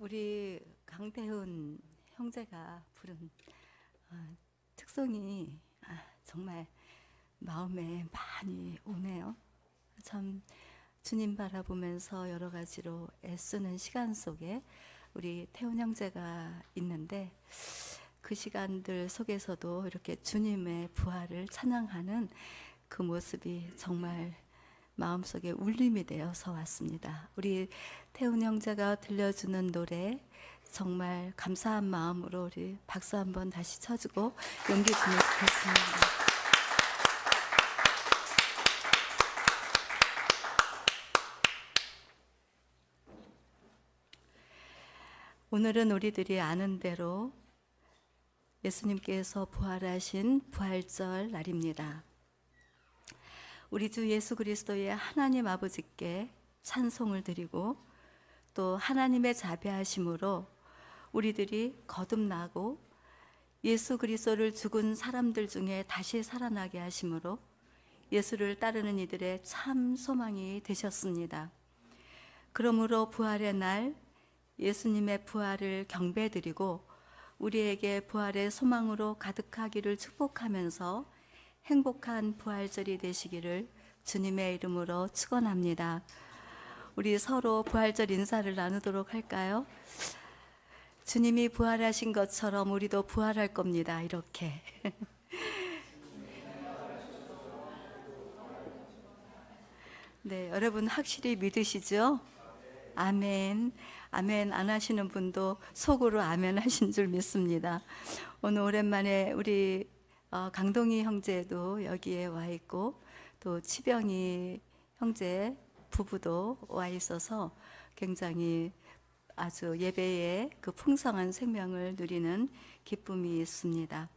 우리 강태훈 형제가 부른 특송이 정말 마음에 많이 오네요. 참 주님 바라보면서 여러 가지로 애쓰는 시간 속에 우리 태훈 형제가 있는데, 그 시간들 속에서도 이렇게 주님의 부활을 찬양하는 그 모습이 정말 마음속에 울림이 되어서 왔습니다. 우리 태훈 형제가 들려주는 노래 정말 감사한 마음으로 우리 박수 한번 다시 쳐주고 용기 주면 좋겠습니다. 오늘은 우리들이 아는 대로 예수님께서 부활하신 부활절 날입니다. 우리 주 예수 그리스도의 하나님 아버지께 찬송을 드리고, 또 하나님의 자비하심으로 우리들이 거듭나고 예수 그리스도를 죽은 사람들 중에 다시 살아나게 하심으로 예수를 따르는 이들의 참 소망이 되셨습니다. 그러므로 부활의 날 예수님의 부활을 경배드리고 우리에게 부활의 소망으로 가득하기를 축복하면서 행복한 부활절이 되시기를 주님의 이름으로 축원합니다. 우리 서로 부활절 인사를 나누도록 할까요? 주님이 부활하신 것처럼 우리도 부활할 겁니다. 이렇게. 네, 여러분 확실히 믿으시죠? 아멘. 아멘 안 하시는 분도 속으로 아멘 하신 줄 믿습니다. 오늘 오랜만에 우리 강동희 형제도 여기에 와 있고, 또 치병이 형제 부부도 와 있어서 굉장히 아주 예배의 그 풍성한 생명을 누리는 기쁨이 있습니다.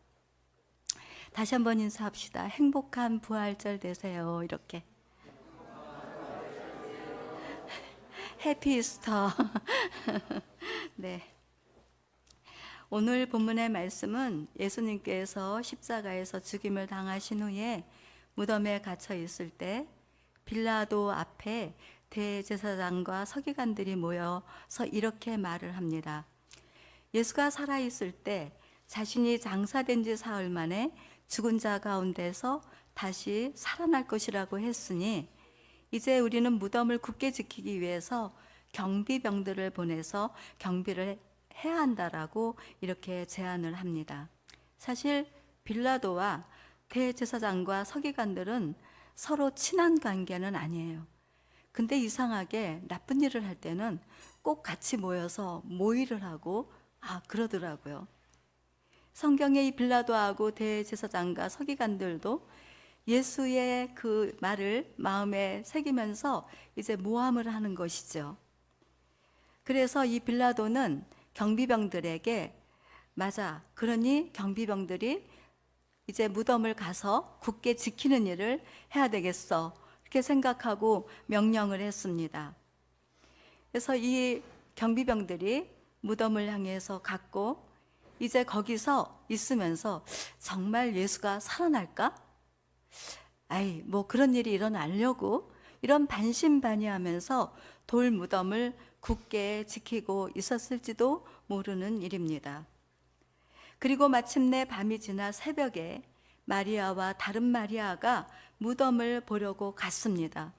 다시 한번 인사합시다. 행복한 부활절 되세요. 이렇게. 해피 이스터. 네. 오늘 본문의 말씀은 예수님께서 십자가에서 죽임을 당하신 후에 무덤에 갇혀 있을 때 빌라도 앞에 대제사장과 서기관들이 모여서 이렇게 말을 합니다. 예수가 살아있을 때 자신이 장사된 지 사흘 만에 죽은 자 가운데서 다시 살아날 것이라고 했으니 이제 우리는 무덤을 굳게 지키기 위해서 경비병들을 보내서 경비를 해야 한다라고 이렇게 제안을 합니다. 사실 빌라도와 대제사장과 서기관들은 서로 친한 관계는 아니에요. 근데 이상하게 나쁜 일을 할 때는 꼭 같이 모여서 모의를 하고 그러더라고요. 성경의 이 빌라도하고 대제사장과 서기관들도 예수의 그 말을 마음에 새기면서 이제 모함을 하는 것이죠. 그래서 이 빌라도는 경비병들에게 맞아, 그러니 경비병들이 이제 무덤을 가서 굳게 지키는 일을 해야 되겠어, 이렇게 생각하고 명령을 했습니다. 그래서 이 경비병들이 무덤을 향해서 갔고, 이제 거기서 있으면서 정말 예수가 살아날까? 뭐 그런 일이 일어나려고 이런 반신반의하면서 돌 무덤을 굳게 지키고 있었을지도 모르는 일입니다. 그리고 마침내 밤이 지나 새벽에 마리아와 다른 마리아가 무덤을 보려고 갔습니다.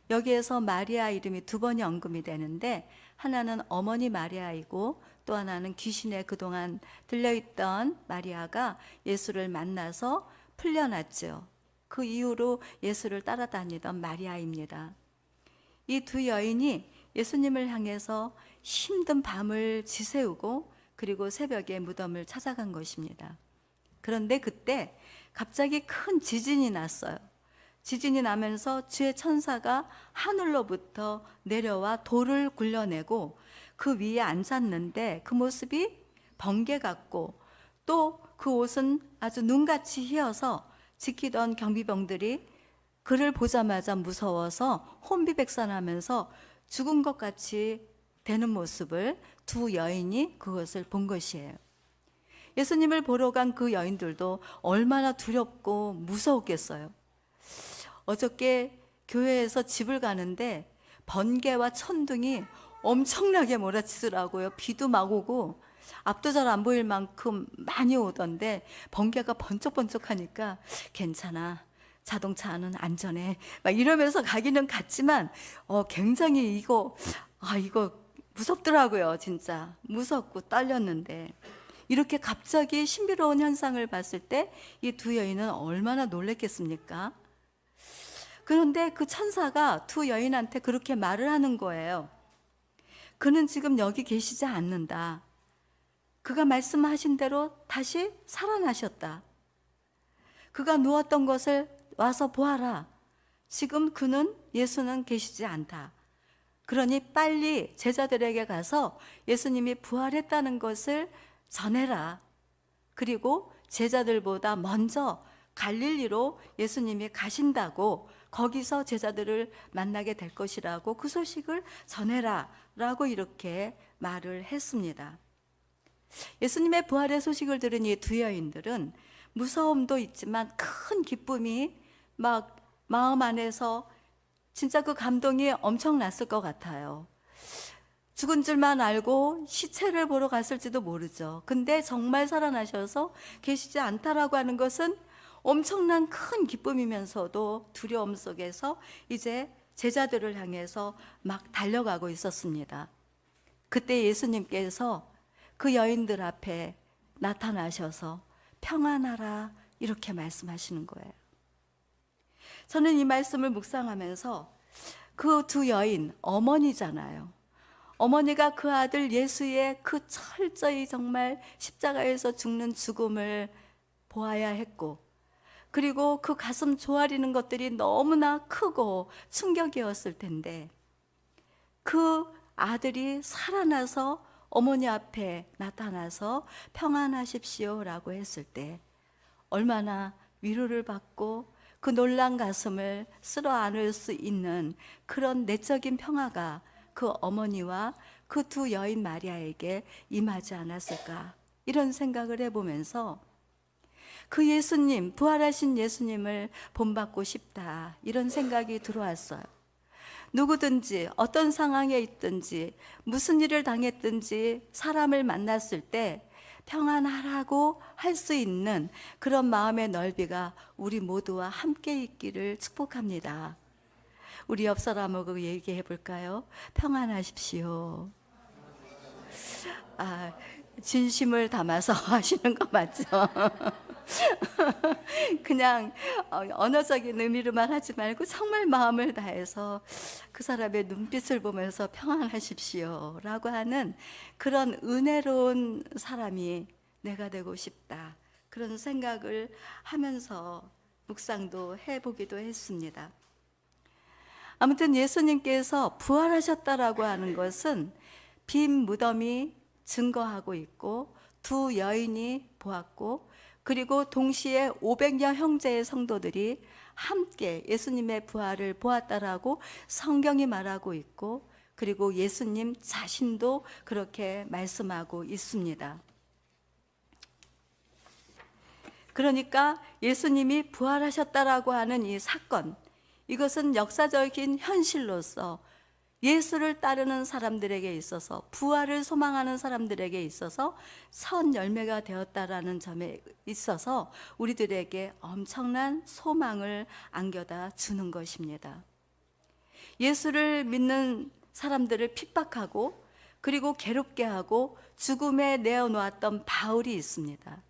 여기에서 마리아 이름이 두 번이 언급이 되는데, 하나는 어머니 마리아이고 또 하나는 귀신에 그동안 들려있던 마리아가 예수를 만나서 풀려났죠. 그 이후로 예수를 따라다니던 마리아입니다. 이 두 여인이 예수님을 향해서 힘든 밤을 지새우고 그리고 새벽에 무덤을 찾아간 것입니다. 그런데 그때 갑자기 큰 지진이 났어요. 지진이 나면서 주의 천사가 하늘로부터 내려와 돌을 굴려내고 그 위에 앉았는데, 그 모습이 번개 같고 또 그 옷은 아주 눈같이 휘어서 지키던 경비병들이 그를 보자마자 무서워서 혼비백산하면서 죽은 것 같이 되는 모습을 두 여인이 그것을 본 것이에요. 예수님을 보러 간 그 여인들도 얼마나 두렵고 무서웠겠어요. 어저께 교회에서 집을 가는데 번개와 천둥이 엄청나게 몰아치더라고요. 비도 막 오고 앞도 잘 안 보일 만큼 많이 오던데 번개가 번쩍번쩍하니까 괜찮아, 자동차는 안전해, 막 이러면서 가기는 갔지만 굉장히 이거 무섭더라고요. 진짜 무섭고 떨렸는데, 이렇게 갑자기 신비로운 현상을 봤을 때 이 두 여인은 얼마나 놀랬겠습니까? 그런데 그 천사가 두 여인한테 그렇게 말을 하는 거예요. 그는 지금 여기 계시지 않는다. 그가 말씀하신 대로 다시 살아나셨다. 그가 누웠던 것을 와서 보아라. 지금 예수는 계시지 않다. 그러니 빨리 제자들에게 가서 예수님이 부활했다는 것을 전해라. 그리고 제자들보다 먼저 갈릴리로 예수님이 가신다고, 거기서 제자들을 만나게 될 것이라고 그 소식을 전해라 라고 이렇게 말을 했습니다. 예수님의 부활의 소식을 들은 이 두 여인들은 무서움도 있지만 큰 기쁨이 막 마음 안에서 진짜 그 감동이 엄청났을 것 같아요. 죽은 줄만 알고 시체를 보러 갔을지도 모르죠. 근데 정말 살아나셔서 계시지 않다라고 하는 것은 엄청난 큰 기쁨이면서도 두려움 속에서 이제 제자들을 향해서 막 달려가고 있었습니다. 그때 예수님께서 그 여인들 앞에 나타나셔서 평안하라 이렇게 말씀하시는 거예요. 저는 이 말씀을 묵상하면서 그 두 여인, 어머니잖아요. 어머니가 그 아들 예수의 그 철저히 정말 십자가에서 죽는 죽음을 보아야 했고, 그리고 그 가슴 조아리는 것들이 너무나 크고 충격이었을 텐데, 그 아들이 살아나서 어머니 앞에 나타나서 평안하십시오 라고 했을 때 얼마나 위로를 받고 그 놀란 가슴을 쓸어 안을 수 있는 그런 내적인 평화가 그 어머니와 그 두 여인 마리아에게 임하지 않았을까, 이런 생각을 해보면서 그 예수님, 부활하신 예수님을 본받고 싶다, 이런 생각이 들어왔어요. 누구든지 어떤 상황에 있든지 무슨 일을 당했든지 사람을 만났을 때 평안하라고 할 수 있는 그런 마음의 넓이가 우리 모두와 함께 있기를 축복합니다. 우리 옆 사람하고 얘기해 볼까요? 평안하십시오. 진심을 담아서 하시는 거 맞죠? 그냥 언어적인 의미로만 하지 말고 정말 마음을 다해서 그 사람의 눈빛을 보면서 평안하십시오 라고 하는 그런 은혜로운 사람이 내가 되고 싶다, 그런 생각을 하면서 묵상도 해보기도 했습니다. 아무튼 예수님께서 부활하셨다라고 하는 것은 빈 무덤이 증거하고 있고 두 여인이 보았고, 그리고 동시에 500여 형제의 성도들이 함께 예수님의 부활을 보았다라고 성경이 말하고 있고, 그리고 예수님 자신도 그렇게 말씀하고 있습니다. 그러니까 예수님이 부활하셨다라고 하는 이 사건, 이것은 역사적인 현실로서 예수를 따르는 사람들에게 있어서, 부활을 소망하는 사람들에게 있어서 선 열매가 되었다라는 점에 있어서 우리들에게 엄청난 소망을 안겨다 주는 것입니다. 예수를 믿는 사람들을 핍박하고 그리고 괴롭게 하고 죽음에 내어놓았던 바울이 있습니다.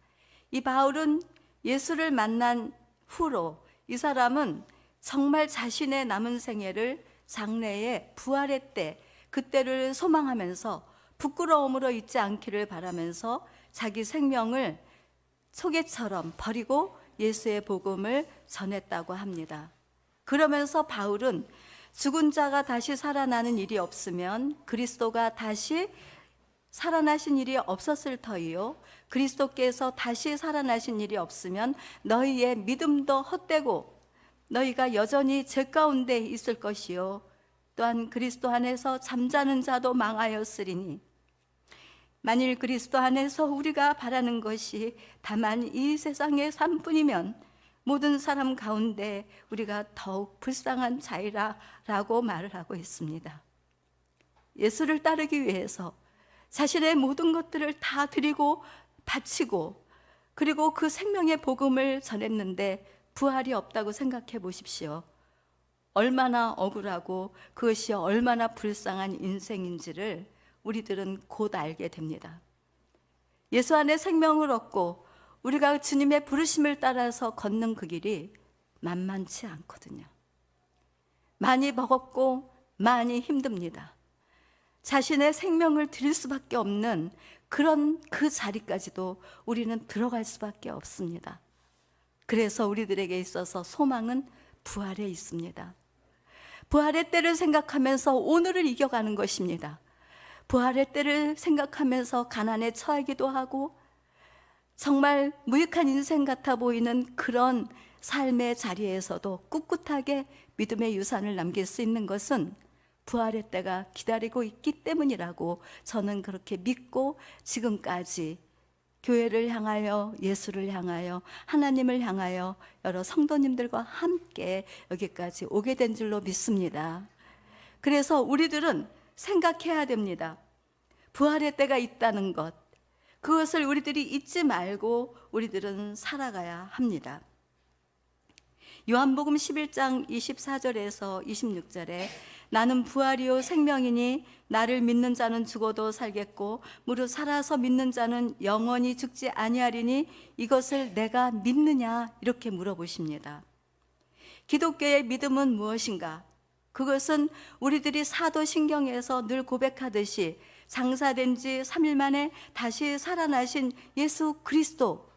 이 바울은 예수를 만난 후로 이 사람은 정말 자신의 남은 생애를 장래에 부활의 때, 그때를 소망하면서 부끄러움으로 잊지 않기를 바라면서 자기 생명을 초계처럼 버리고 예수의 복음을 전했다고 합니다. 그러면서 바울은 죽은 자가 다시 살아나는 일이 없으면 그리스도가 다시 살아나신 일이 없었을 터이요, 그리스도께서 다시 살아나신 일이 없으면 너희의 믿음도 헛되고 너희가 여전히 죄 가운데 있을 것이요, 또한 그리스도 안에서 잠자는 자도 망하였으리니 만일 그리스도 안에서 우리가 바라는 것이 다만 이 세상의 삶뿐이면 모든 사람 가운데 우리가 더욱 불쌍한 자이라 라고 말을 하고 있습니다. 예수를 따르기 위해서 자신의 모든 것들을 다 드리고 바치고 그리고 그 생명의 복음을 전했는데 부활이 없다고 생각해 보십시오. 얼마나 억울하고 그것이 얼마나 불쌍한 인생인지를 우리들은 곧 알게 됩니다. 예수 안에 생명을 얻고 우리가 주님의 부르심을 따라서 걷는 그 길이 만만치 않거든요. 많이 버겁고 많이 힘듭니다. 자신의 생명을 드릴 수밖에 없는 그런 그 자리까지도 우리는 들어갈 수밖에 없습니다. 그래서 우리들에게 있어서 소망은 부활에 있습니다. 부활의 때를 생각하면서 오늘을 이겨가는 것입니다. 부활의 때를 생각하면서 가난에 처하기도 하고 정말 무익한 인생 같아 보이는 그런 삶의 자리에서도 꿋꿋하게 믿음의 유산을 남길 수 있는 것은 부활의 때가 기다리고 있기 때문이라고 저는 그렇게 믿고 지금까지 교회를 향하여 예수를 향하여 하나님을 향하여 여러 성도님들과 함께 여기까지 오게 된 줄로 믿습니다. 그래서 우리들은 생각해야 됩니다. 부활의 때가 있다는 것, 그것을 우리들이 잊지 말고 우리들은 살아가야 합니다. 요한복음 11장 24절에서 26절에 나는 부활이요 생명이니 나를 믿는 자는 죽어도 살겠고 무릇 살아서 믿는 자는 영원히 죽지 아니하리니 이것을 내가 믿느냐 이렇게 물어보십니다. 기독교의 믿음은 무엇인가? 그것은 우리들이 사도신경에서 늘 고백하듯이 장사된 지 3일 만에 다시 살아나신 예수 그리스도,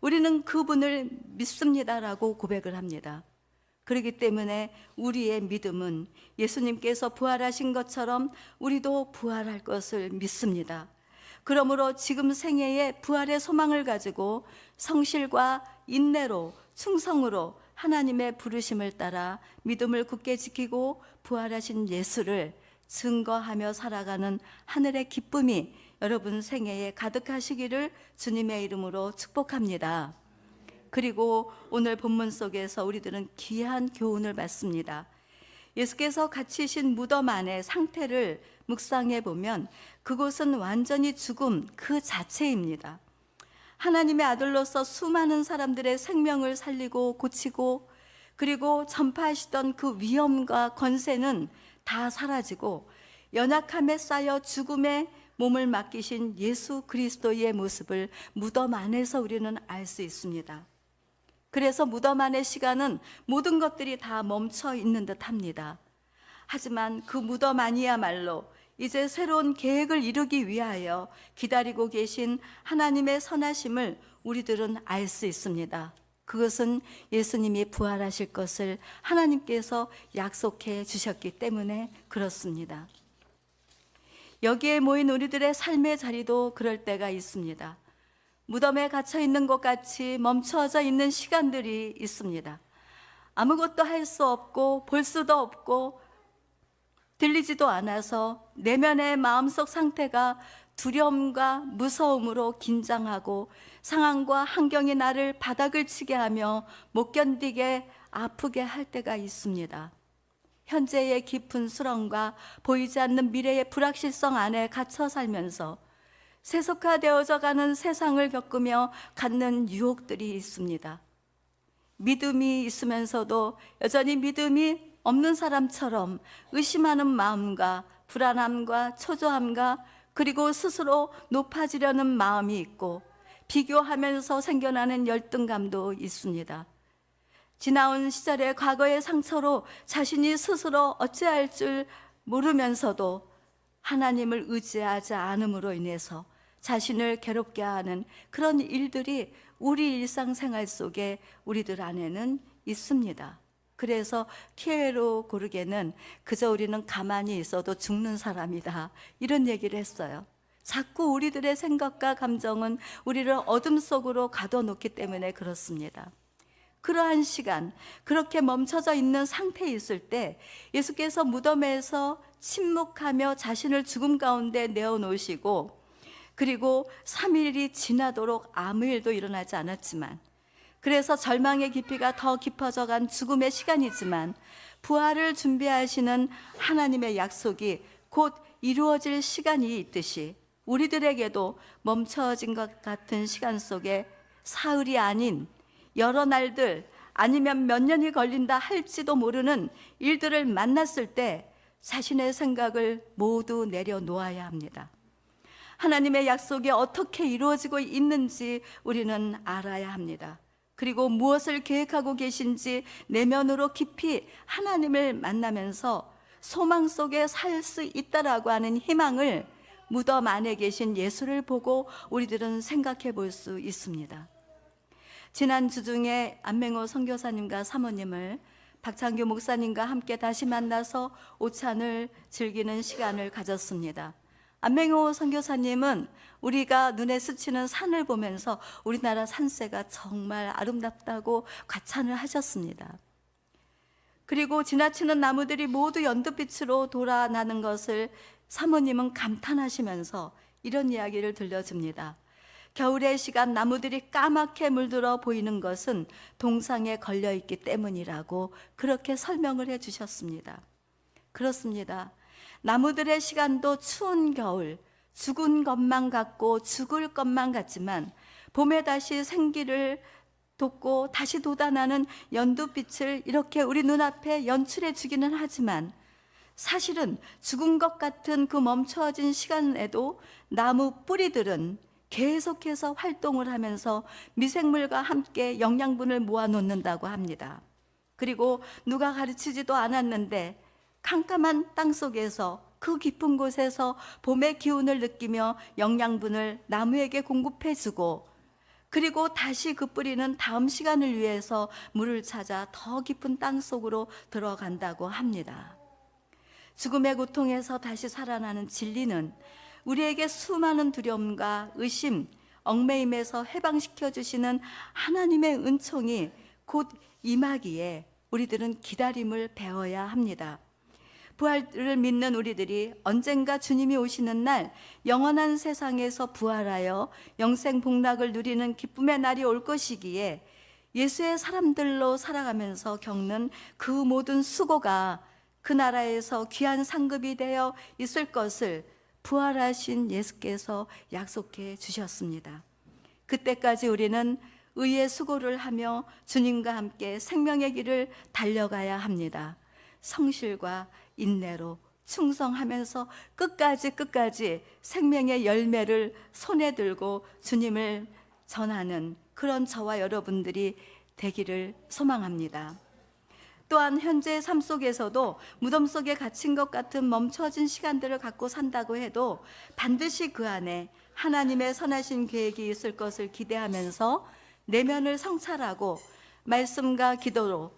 우리는 그분을 믿습니다라고 고백을 합니다. 그렇기 때문에 우리의 믿음은 예수님께서 부활하신 것처럼 우리도 부활할 것을 믿습니다. 그러므로 지금 생애에 부활의 소망을 가지고 성실과 인내로 충성으로 하나님의 부르심을 따라 믿음을 굳게 지키고 부활하신 예수를 증거하며 살아가는 하늘의 기쁨이 여러분 생애에 가득하시기를 주님의 이름으로 축복합니다. 그리고 오늘 본문 속에서 우리들은 귀한 교훈을 받습니다. 예수께서 갇히신 무덤 안의 상태를 묵상해 보면 그곳은 완전히 죽음 그 자체입니다. 하나님의 아들로서 수많은 사람들의 생명을 살리고 고치고 그리고 전파하시던 그 위엄과 권세는 다 사라지고 연약함에 쌓여 죽음에 몸을 맡기신 예수 그리스도의 모습을 무덤 안에서 우리는 알 수 있습니다. 그래서 무덤 안의 시간은 모든 것들이 다 멈춰 있는 듯 합니다. 하지만 그 무덤 안이야말로 이제 새로운 계획을 이루기 위하여 기다리고 계신 하나님의 선하심을 우리들은 알 수 있습니다. 그것은 예수님이 부활하실 것을 하나님께서 약속해 주셨기 때문에 그렇습니다. 여기에 모인 우리들의 삶의 자리도 그럴 때가 있습니다. 무덤에 갇혀 있는 것 같이 멈춰져 있는 시간들이 있습니다. 아무것도 할 수 없고 볼 수도 없고 들리지도 않아서 내면의 마음속 상태가 두려움과 무서움으로 긴장하고 상황과 환경이 나를 바닥을 치게 하며 못 견디게 아프게 할 때가 있습니다. 현재의 깊은 수렁과 보이지 않는 미래의 불확실성 안에 갇혀 살면서 세속화되어져 가는 세상을 겪으며 갖는 유혹들이 있습니다. 믿음이 있으면서도 여전히 믿음이 없는 사람처럼 의심하는 마음과 불안함과 초조함과 그리고 스스로 높아지려는 마음이 있고 비교하면서 생겨나는 열등감도 있습니다. 지나온 시절의 과거의 상처로 자신이 스스로 어찌할 줄 모르면서도 하나님을 의지하지 않음으로 인해서 자신을 괴롭게 하는 그런 일들이 우리 일상생활 속에 우리들 안에는 있습니다. 그래서 키에로 고르게는 그저 우리는 가만히 있어도 죽는 사람이다 이런 얘기를 했어요. 자꾸 우리들의 생각과 감정은 우리를 어둠 속으로 가둬놓기 때문에 그렇습니다. 그러한 시간, 그렇게 멈춰져 있는 상태에 있을 때 예수께서 무덤에서 침묵하며 자신을 죽음 가운데 내어놓으시고 그리고 3일이 지나도록 아무 일도 일어나지 않았지만 그래서 절망의 깊이가 더 깊어져 간 죽음의 시간이지만 부활을 준비하시는 하나님의 약속이 곧 이루어질 시간이 있듯이 우리들에게도 멈춰진 것 같은 시간 속에 사흘이 아닌 여러 날들 아니면 몇 년이 걸린다 할지도 모르는 일들을 만났을 때 자신의 생각을 모두 내려놓아야 합니다. 하나님의 약속이 어떻게 이루어지고 있는지 우리는 알아야 합니다. 그리고 무엇을 계획하고 계신지 내면으로 깊이 하나님을 만나면서 소망 속에 살 수 있다라고 하는 희망을 무덤 안에 계신 예수를 보고 우리들은 생각해 볼 수 있습니다. 지난 주 중에 안맹호 선교사님과 사모님을 박창규 목사님과 함께 다시 만나서 오찬을 즐기는 시간을 가졌습니다. 안맹호 선교사님은 우리가 눈에 스치는 산을 보면서 우리나라 산세가 정말 아름답다고 과찬을 하셨습니다. 그리고 지나치는 나무들이 모두 연두빛으로 돌아나는 것을 사모님은 감탄하시면서 이런 이야기를 들려줍니다. 겨울의 시간 나무들이 까맣게 물들어 보이는 것은 동상에 걸려있기 때문이라고 그렇게 설명을 해주셨습니다. 그렇습니다. 나무들의 시간도 추운 겨울, 죽은 것만 같고 죽을 것만 같지만 봄에 다시 생기를 돋고 다시 돋아나는 연두빛을 이렇게 우리 눈앞에 연출해 주기는 하지만 사실은 죽은 것 같은 그 멈춰진 시간에도 나무 뿌리들은 계속해서 활동을 하면서 미생물과 함께 영양분을 모아놓는다고 합니다. 그리고 누가 가르치지도 않았는데 캄캄한 땅 속에서 그 깊은 곳에서 봄의 기운을 느끼며 영양분을 나무에게 공급해주고 그리고 다시 그 뿌리는 다음 시간을 위해서 물을 찾아 더 깊은 땅 속으로 들어간다고 합니다. 죽음의 고통에서 다시 살아나는 진리는 우리에게 수많은 두려움과 의심, 얽매임에서 해방시켜 주시는 하나님의 은총이 곧 임하기에 우리들은 기다림을 배워야 합니다. 부활을 믿는 우리들이 언젠가 주님이 오시는 날 영원한 세상에서 부활하여 영생 복락을 누리는 기쁨의 날이 올 것이기에 예수의 사람들로 살아가면서 겪는 그 모든 수고가 그 나라에서 귀한 상급이 되어 있을 것을 부활하신 예수께서 약속해 주셨습니다. 그때까지 우리는 의의 수고를 하며 주님과 함께 생명의 길을 달려가야 합니다. 성실과 인내로 충성하면서 끝까지 생명의 열매를 손에 들고 주님을 전하는 그런 저와 여러분들이 되기를 소망합니다. 또한 현재의 삶 속에서도 무덤 속에 갇힌 것 같은 멈춰진 시간들을 갖고 산다고 해도 반드시 그 안에 하나님의 선하신 계획이 있을 것을 기대하면서 내면을 성찰하고 말씀과 기도로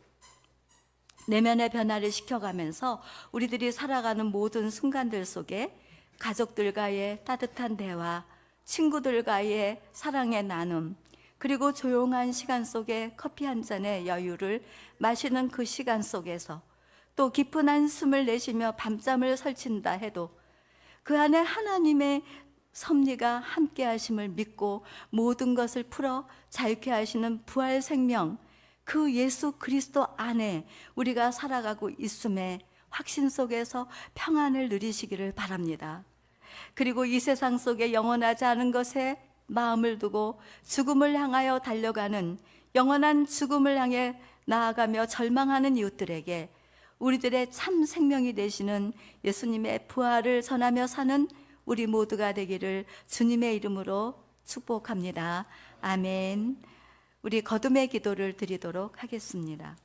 내면의 변화를 시켜가면서 우리들이 살아가는 모든 순간들 속에 가족들과의 따뜻한 대화, 친구들과의 사랑의 나눔, 그리고 조용한 시간 속에 커피 한 잔의 여유를 마시는 그 시간 속에서 또 깊은 한숨을 내쉬며 밤잠을 설친다 해도 그 안에 하나님의 섭리가 함께 하심을 믿고 모든 것을 풀어 자유케 하시는 부활 생명, 그 예수 그리스도 안에 우리가 살아가고 있음에 확신 속에서 평안을 누리시기를 바랍니다. 그리고 이 세상 속에 영원하지 않은 것에 마음을 두고 죽음을 향하여 달려가는 영원한 죽음을 향해 나아가며 절망하는 이웃들에게 우리들의 참 생명이 되시는 예수님의 부활을 전하며 사는 우리 모두가 되기를 주님의 이름으로 축복합니다. 아멘. 우리 거듭의 기도를 드리도록 하겠습니다.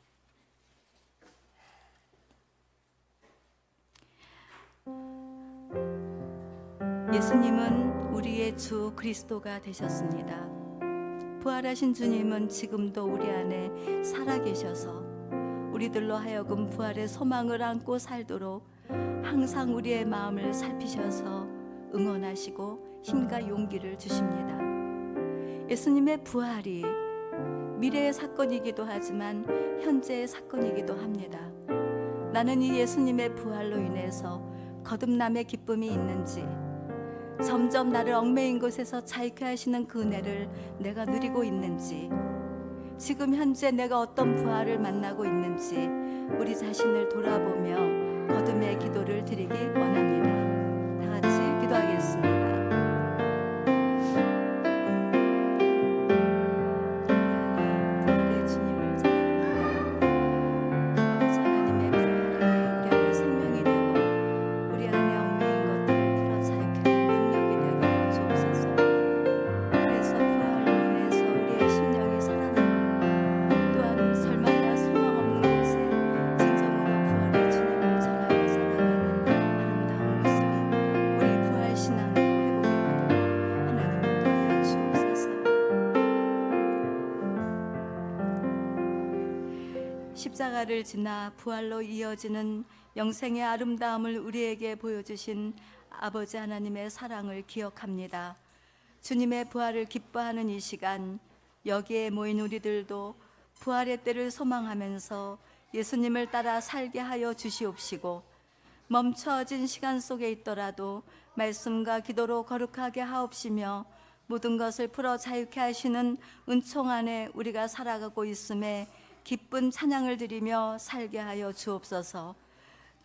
예수님은 우리의 주 그리스도가 되셨습니다. 부활하신 주님은 지금도 우리 안에 살아계셔서 우리들로 하여금 부활의 소망을 안고 살도록 항상 우리의 마음을 살피셔서 응원하시고 힘과 용기를 주십니다. 예수님의 부활이 미래의 사건이기도 하지만 현재의 사건이기도 합니다. 나는 이 예수님의 부활로 인해서 거듭남의 기쁨이 있는지, 점점 나를 얽매인 곳에서 자유케 하시는 그 은혜를 내가 누리고 있는지, 지금 현재 내가 어떤 부활을 만나고 있는지 우리 자신을 돌아보며 거듭의 기도를 드리기 원합니다. 다 같이 기도하겠습니다. 부활의 주님을 찬양합니다. 아버지 하나님의 부활이 우리 안에 생명이 되고 우리 안에 얽매인 것들을 풀어 자유케 하는 능력이 되게 주옵소서. 그래서 부활로 인해서 우리의 심령이 살아나고 또한 절망과 소망 없는 곳에 진정으로 부활의 주님을 전하며 살아가는 아름다운 모습이 우리 부활 신앙으로 회복이 되도록 하나님 도하여 주옵소서. 십자가를 지나 부활로 이어지는 영생의 아름다움을 우리에게 보여주신 아버지 하나님의 사랑을 기억합니다. 주님의 부활을 기뻐하는 이 시간, 여기에 모인 우리들도 부활의 때를 소망하면서 예수님을 따라 살게 하여 주시옵시고, 멈춰진 시간 속에 있더라도 말씀과 기도로 거룩하게 하옵시며 모든 것을 풀어 자유케 하시는 은총 안에 우리가 살아가고 있음에 기쁜 찬양을 드리며 살게 하여 주옵소서.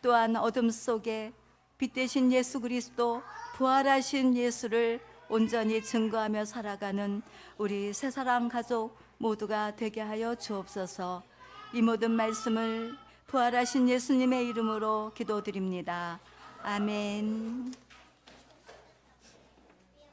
또한 어둠 속에 빛 되신 예수 그리스도, 부활하신 예수를 온전히 증거하며 살아가는 우리 새사랑 가족 모두가 되게 하여 주옵소서. 이 모든 말씀을 부활하신 예수님의 이름으로 기도드립니다. 아멘.